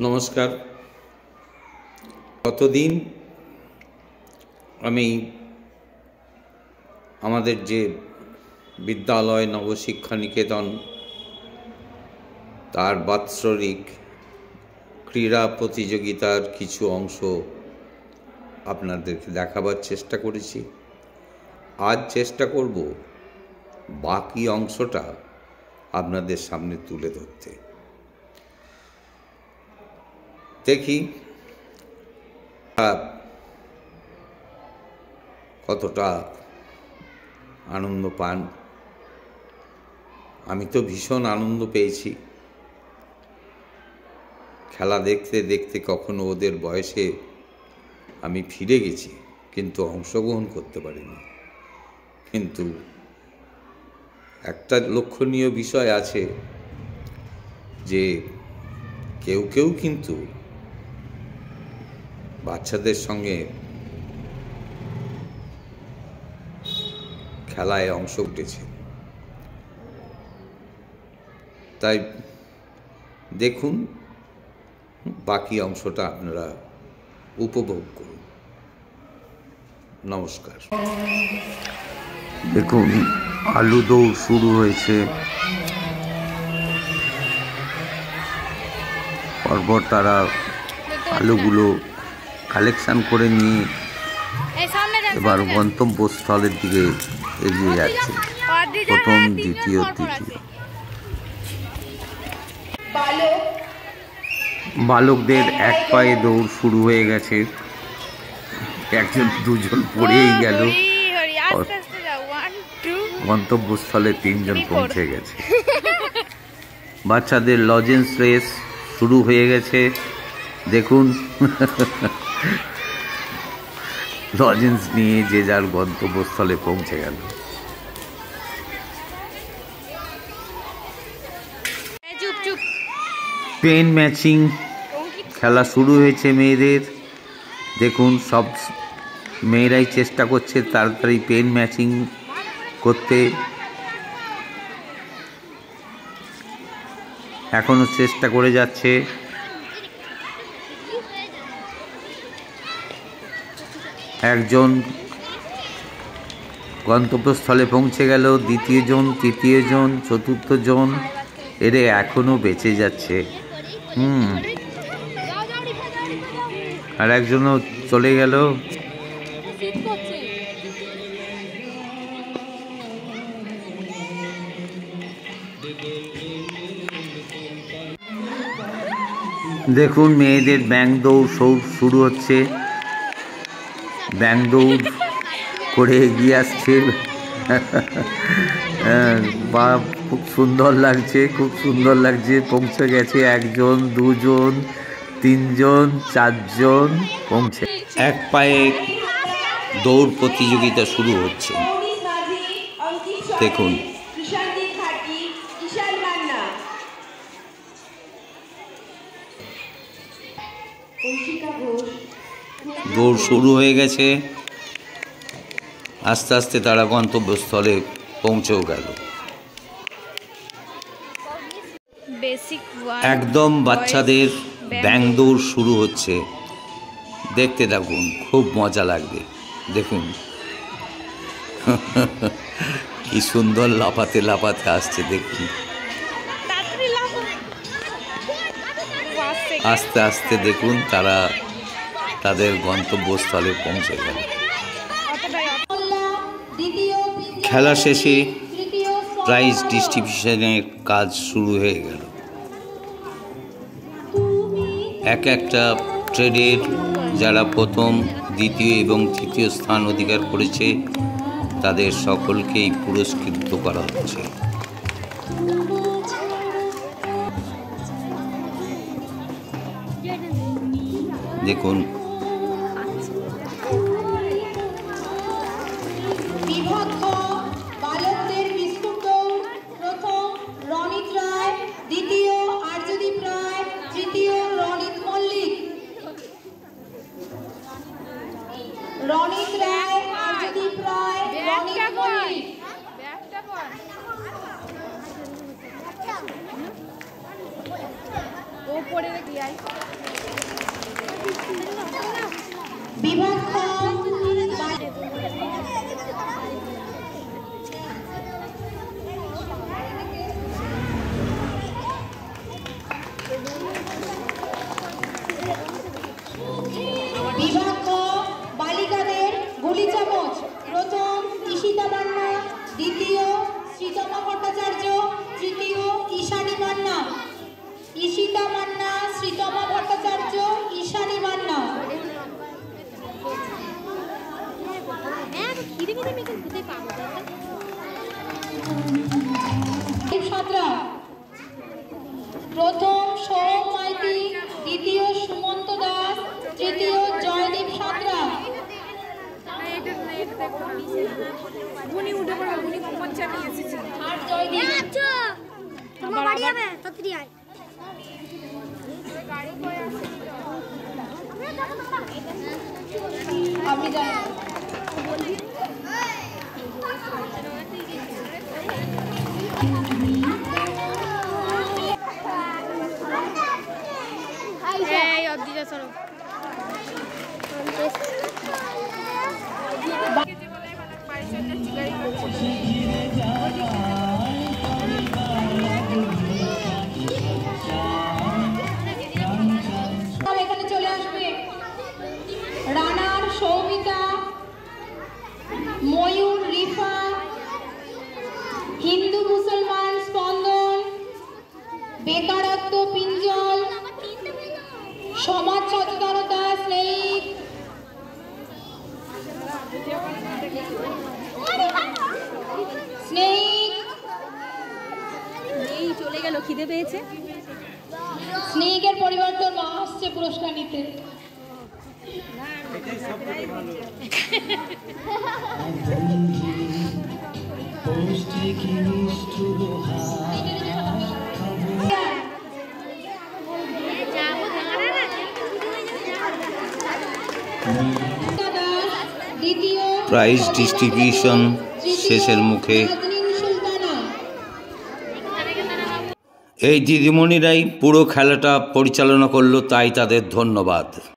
নমস্কার। গতদিন আমি আমাদের যে বিদ্যালয় নবশিক্ষা নিকেতন তার বাৎসরিক ক্রীড়া প্রতিযোগিতার কিছু অংশ আপনাদেরকে দেখাবার চেষ্টা করেছি। আজ চেষ্টা করব বাকি অংশটা আপনাদের সামনে তুলে ধরতে। দেখি কতটা আনন্দ পান। আমি তো ভীষণ আনন্দ পেয়েছি। খেলা দেখতে দেখতে কখনো ওদের বয়সে আমি ফিরে গেছি, কিন্তু অংশগ্রহণ করতে পারিনি। কিন্তু একটা লক্ষণীয় বিষয় আছে যে কেউ কেউ কিন্তু বাচ্চাদের সঙ্গে খেলায় অংশ উঠেছে। তাই দেখুন, বাকি অংশটা আপনারা উপভোগ করুন। নমস্কার। দেখুন, আলু দৌড় শুরু হয়েছে। পরপর তারা আলুগুলো কালেকশন করে নিয়ে এবার গন্তব্যস্থলের দিকে এগিয়ে যাচ্ছে। প্রথম, দ্বিতীয়, তৃতীয়। বালকদের এক পায়ে দৌড় শুরু হয়ে গেছে। একজন দুজন পড়েই গেল। গন্তব্যস্থলে 3 জন পৌঁছে গেছে। বাচ্চাদের লজেন্স রেস শুরু হয়ে গেছে। দেখুন, লজেন্স নিয়ে যে যার গন্তব্যস্থলে পৌঁছে গেল। পেন ম্যাচিং খেলা শুরু হয়েছে মেয়েদের। দেখুন, সব মেয়েরাই চেষ্টা করছে তাড়াতাড়ি পেন ম্যাচিং করতে। এখনো চেষ্টা করে যাচ্ছে। একজন গন্তব্যস্থলে পৌঁছে গেল, দ্বিতীয় জন, তৃতীয় জন, চতুর্থ জন এরা এখনো বেঁচে যাচ্ছে। আর একজনও চলে গেল। দেখুন, মেয়েদের ব্যাঙ দৌড় শুরু হচ্ছে। ব্যাঙ দৌড় করে এগিয়ে আসছে। বা খুব সুন্দর লাগছে, খুব সুন্দর লাগছে। পৌঁছে গেছে একজন, দুজন, 3 জন, 4 জন পৌঁছে। এক পায়ে দৌড় প্রতিযোগিতা শুরু হচ্ছে। দেখুন, দৌড় শুরু হয়ে গেছে। আস্তে আস্তে তারা গন্তব্যস্থলে পৌঁছেও গেল। একদম বাচ্চাদের ব্যাঙ দৌড় শুরু হচ্ছে। দেখতে থাকুন, খুব মজা লাগবে। দেখুন কি সুন্দর লাফাতে লাফাতে আসছে। দেখুন, আস্তে আস্তে দেখুন তারা তাদের গন্তব্যস্থলে পৌঁছে গেল। খেলা শেষে প্রাইজ ডিস্ট্রিবিউশনের কাজ শুরু হয়ে গেল। একটা ট্রেডের যারা প্রথম, দ্বিতীয় এবং তৃতীয় স্থান অধিকার করেছে তাদের সকলকেই পুরস্কৃত করা হচ্ছে। দেখুন, বালকদের বিস্কুট দৌড় প্রথম রনিত রায়, দ্বিতীয় আর্যদীপ রায়, তৃতীয় রনিত মল্লিক। রনিত রায়, আর্যদীপ রায়, রনিত মল্লিক। ও পড়ে রেখে বিভাগ খ বিভাগ খ বালিকাদের গুলি চামচ। প্রথম ঈশিতা মান্না, দ্বিতীয় শ্রীতমা ভট্টাচার্য, তৃতীয় ঈশানী মান্না। ঈশিতা মান্না, শ্রীতমা ভট্টাচার্য, ঈশানী মান্না। সাঁতরা। প্রথম সোম মাইতি, দ্বিতীয় সুমন্ত দাস, তৃতীয় জয়দীপ সাঁতরা। আর জয়দীপ আপনি জানেন। এখানে চলে আসবে রানার সৌমিতা, ময়ূর রিফা, হিন্দু মুসলমান স্পন্দন, বেকারত্ব পিঞ্জল, সমাজ সচেতনতা স্নেহিক, চলে গেল, খিদে পেয়েছে। স্নেহিকের পরিবর্তন মা আসছে পুরস্কার নিতে। প্রাইজ ডিস্ট্রিবিউশন শেষের মুখে এই দিদিমণিরাই পুরো খেলাটা পরিচালনা করলো, তাই তাদের ধন্যবাদ।